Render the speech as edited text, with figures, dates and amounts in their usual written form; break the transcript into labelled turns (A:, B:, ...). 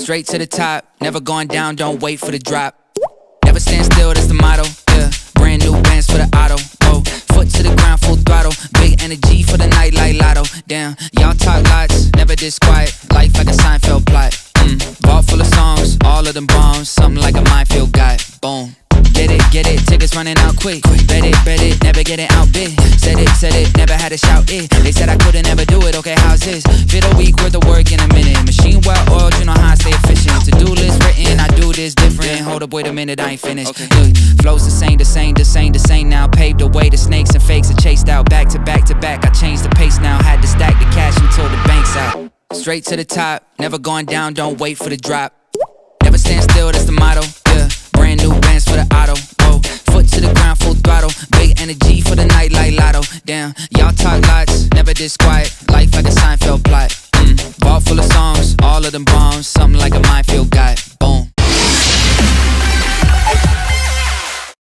A: Straight to the top, never going down, don't wait for the drop. Never stand still, that's the motto, yeah. Brand new bands for the auto, oh. Foot to the ground, full throttle. Big energy for the night like lotto. Damn, y'all talk lots, never this quiet. Life like a Seinfeld plot. Vault full of songs, all of them bombs. Something like a minefield guy, boom. Get it, tickets running out quick. Bet it, never get it outbid. Said it, never had to shout it. They said I couldn't ever do it, okay, how's this? Fit a week worth of work in a minute. Machine well oiled, you know how I stay efficient. To-do list written, I do this different. Hold up, wait a minute, I ain't finished. Look, flows the same now. Paved the way to snakes and fakes are chased out. Back to back to back, I changed the pace now. Had to stack the cash until the bank's out. Straight to the top, never going down, don't wait for the drop. Never stand still, that's the motto, yeah. Brand new bands for the auto, oh. Foot to the ground, full throttle. Big energy for the night like lotto. Damn, y'all talk lots, never this quiet. Life like a Seinfeld plot. Vault full of songs, all of them bombs. Something like a minefield guy.